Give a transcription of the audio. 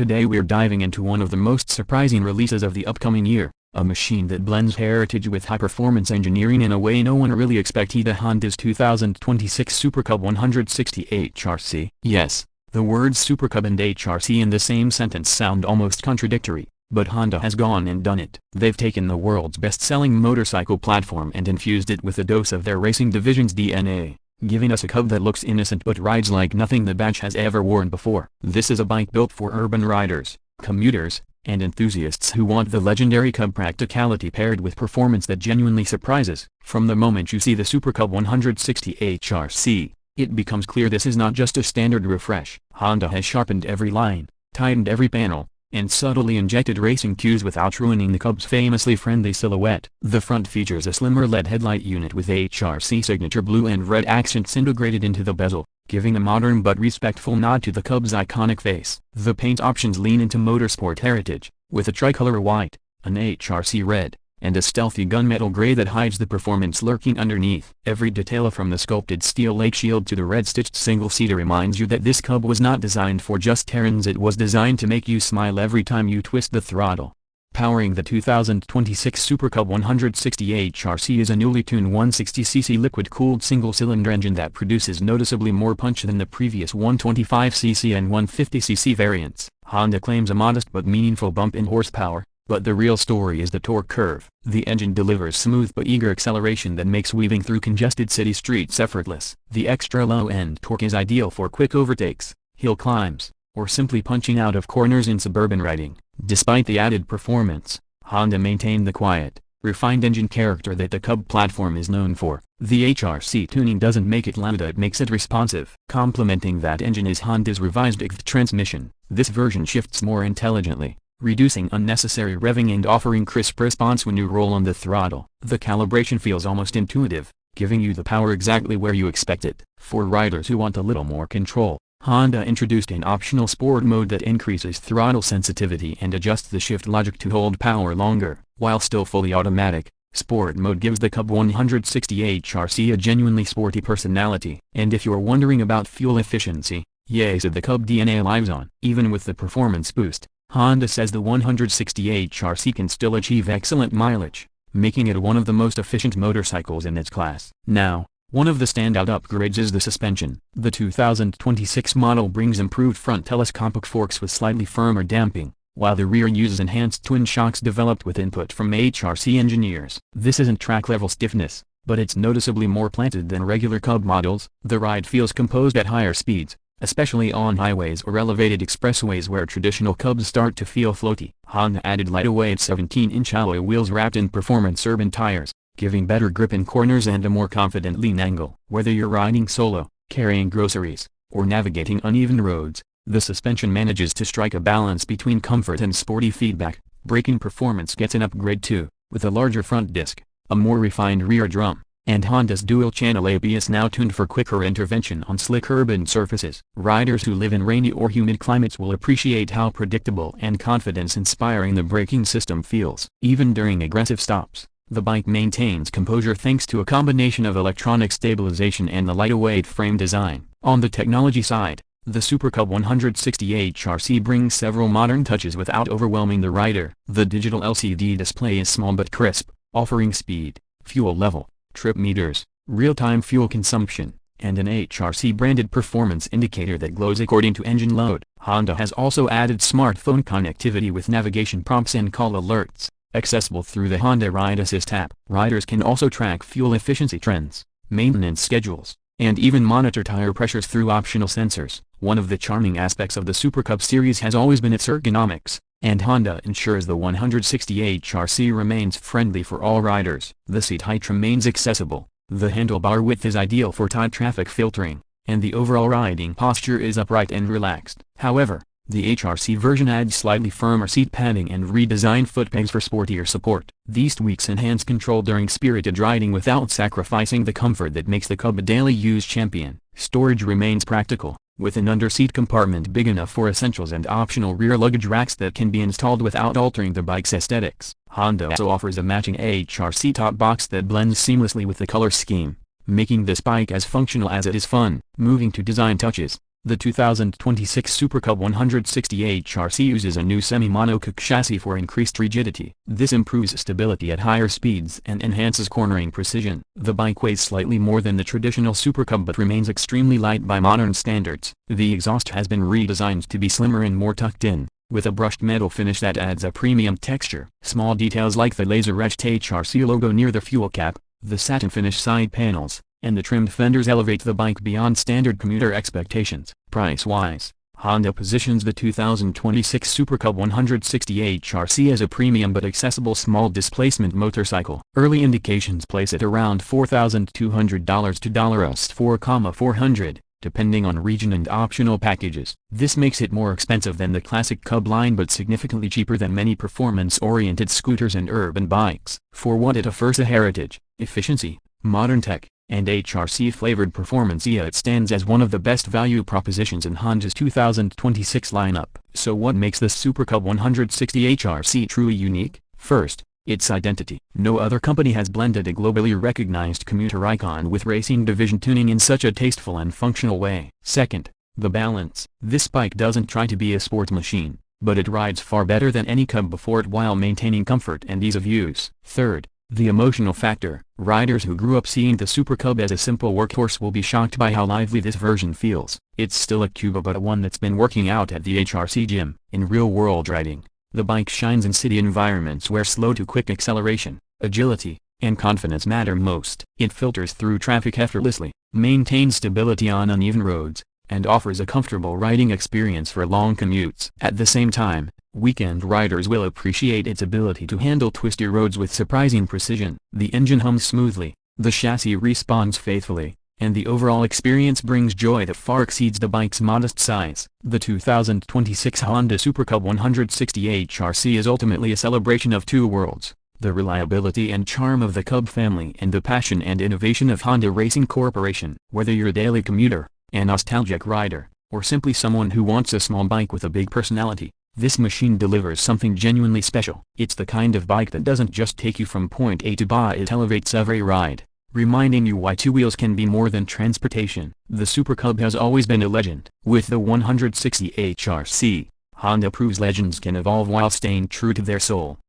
Today we're diving into one of the most surprising releases of the upcoming year, a machine that blends heritage with high-performance engineering in a way no one really expected. Honda's 2026 Super Cub 160 HRC. Yes, the words Super Cub and HRC in the same sentence sound almost contradictory, but Honda has gone and done it. They've taken the world's best-selling motorcycle platform and infused it with a dose of their racing division's DNA, giving us a Cub that looks innocent but rides like nothing the badge has ever worn before. This is a bike built for urban riders, commuters, and enthusiasts who want the legendary Cub practicality paired with performance that genuinely surprises. From the moment you see the Super Cub 160 HRC, it becomes clear this is not just a standard refresh. Honda has sharpened every line, tightened every panel, and subtly injected racing cues without ruining the Cub's famously friendly silhouette. The front features a slimmer LED headlight unit with HRC signature blue and red accents integrated into the bezel, giving a modern but respectful nod to the Cub's iconic face. The paint options lean into motorsport heritage, with a tricolor white, an HRC red, and a stealthy gunmetal gray that hides the performance lurking underneath. Every detail from the sculpted steel lake shield to the red-stitched single-seater reminds you that this Cub was not designed for just errands. It was designed to make you smile every time you twist the throttle. Powering the 2026 Super Cub 160 HRC is a newly tuned 160cc liquid-cooled single-cylinder engine that produces noticeably more punch than the previous 125cc and 150cc variants. Honda claims a modest but meaningful bump in horsepower, but the real story is the torque curve. The engine delivers smooth but eager acceleration that makes weaving through congested city streets effortless. The extra low-end torque is ideal for quick overtakes, hill climbs, or simply punching out of corners in suburban riding. Despite the added performance, Honda maintained the quiet, refined engine character that the Cub platform is known for. The HRC tuning doesn't make it loud, it makes it responsive. Complementing that engine is Honda's revised EGT transmission. This version shifts more intelligently, reducing unnecessary revving and offering crisp response when you roll on the throttle. The calibration feels almost intuitive, giving you the power exactly where you expect it. For riders who want a little more control, Honda introduced an optional sport mode that increases throttle sensitivity and adjusts the shift logic to hold power longer. While still fully automatic, sport mode gives the Cub 160 HRC a genuinely sporty personality. And if you're wondering about fuel efficiency, yes, the Cub DNA lives on. Even with the performance boost, Honda says the 160 HRC can still achieve excellent mileage, making it one of the most efficient motorcycles in its class. Now, one of the standout upgrades is the suspension. The 2026 model brings improved front telescopic forks with slightly firmer damping, while the rear uses enhanced twin shocks developed with input from HRC engineers. This isn't track-level stiffness, but it's noticeably more planted than regular Cub models. The ride feels composed at higher speeds, especially on highways or elevated expressways where traditional Cubs start to feel floaty. Honda added lightweight 17-inch alloy wheels wrapped in performance urban tires, giving better grip in corners and a more confident lean angle. Whether you're riding solo, carrying groceries, or navigating uneven roads, the suspension manages to strike a balance between comfort and sporty feedback. Braking performance gets an upgrade too, with a larger front disc, a more refined rear drum, and Honda's dual-channel ABS now tuned for quicker intervention on slick urban surfaces. Riders who live in rainy or humid climates will appreciate how predictable and confidence-inspiring the braking system feels. Even during aggressive stops, the bike maintains composure thanks to a combination of electronic stabilization and the lightweight frame design. On the technology side, the Super Cub 160 HRC brings several modern touches without overwhelming the rider. The digital LCD display is small but crisp, offering speed, fuel level, trip meters, real-time fuel consumption, and an HRC-branded performance indicator that glows according to engine load. Honda has also added smartphone connectivity with navigation prompts and call alerts, accessible through the Honda Ride Assist app. Riders can also track fuel efficiency trends, maintenance schedules, and even monitor tire pressures through optional sensors. One of the charming aspects of the Super Cub series has always been its ergonomics, and Honda ensures the 160 HRC remains friendly for all riders. The seat height remains accessible, the handlebar width is ideal for tight traffic filtering, and the overall riding posture is upright and relaxed. However, the HRC version adds slightly firmer seat padding and redesigned foot pegs for sportier support. These tweaks enhance control during spirited riding without sacrificing the comfort that makes the Cub a daily use champion. Storage remains practical, with an under-seat compartment big enough for essentials and optional rear luggage racks that can be installed without altering the bike's aesthetics. Honda also offers a matching HRC top box that blends seamlessly with the color scheme, making this bike as functional as it is fun. Moving to design touches, The 2026 Super Cub 160 HRC uses a new semi-monocoque chassis for increased rigidity. This improves stability at higher speeds and enhances cornering precision. The bike weighs slightly more than the traditional Super Cub but remains extremely light by modern standards. The exhaust has been redesigned to be slimmer and more tucked in, with a brushed metal finish that adds a premium texture. Small details like the laser-etched HRC logo near the fuel cap, the satin finish side panels, and the trimmed fenders elevate the bike beyond standard commuter expectations. Price-wise, Honda positions the 2026 Super Cub 160 HRC as a premium but accessible small displacement motorcycle. Early indications place it around $4,200 to $4,400, depending on region and optional packages. This makes it more expensive than the classic Cub line but significantly cheaper than many performance-oriented scooters and urban bikes. For what it offers: a heritage, efficiency, modern tech, and HRC-flavored performance, it stands as one of the best value propositions in Honda's 2026 lineup. So what makes the Super Cub 160 HRC truly unique? First, its identity. No other company has blended a globally recognized commuter icon with racing division tuning in such a tasteful and functional way. Second, the balance. This bike doesn't try to be a sports machine, but it rides far better than any Cub before it while maintaining comfort and ease of use. Third, the emotional factor. Riders who grew up seeing the Super Cub as a simple workhorse will be shocked by how lively this version feels. It's still a Cub but one that's been working out at the HRC gym. In real-world riding, the bike shines in city environments where slow-to-quick acceleration, agility, and confidence matter most. It filters through traffic effortlessly, maintains stability on uneven roads, and offers a comfortable riding experience for long commutes. At the same time, weekend riders will appreciate its ability to handle twisty roads with surprising precision. The engine hums smoothly, the chassis responds faithfully, and the overall experience brings joy that far exceeds the bike's modest size. The 2026 Honda Super Cub 160 HRC is ultimately a celebration of two worlds: the reliability and charm of the Cub family and the passion and innovation of Honda Racing Corporation. Whether you're a daily commuter, a nostalgic rider, or simply someone who wants a small bike with a big personality, this machine delivers something genuinely special. It's the kind of bike that doesn't just take you from point A to B, it elevates every ride, reminding you why two wheels can be more than transportation. The Super Cub has always been a legend. With the 160 HRC, Honda proves legends can evolve while staying true to their soul.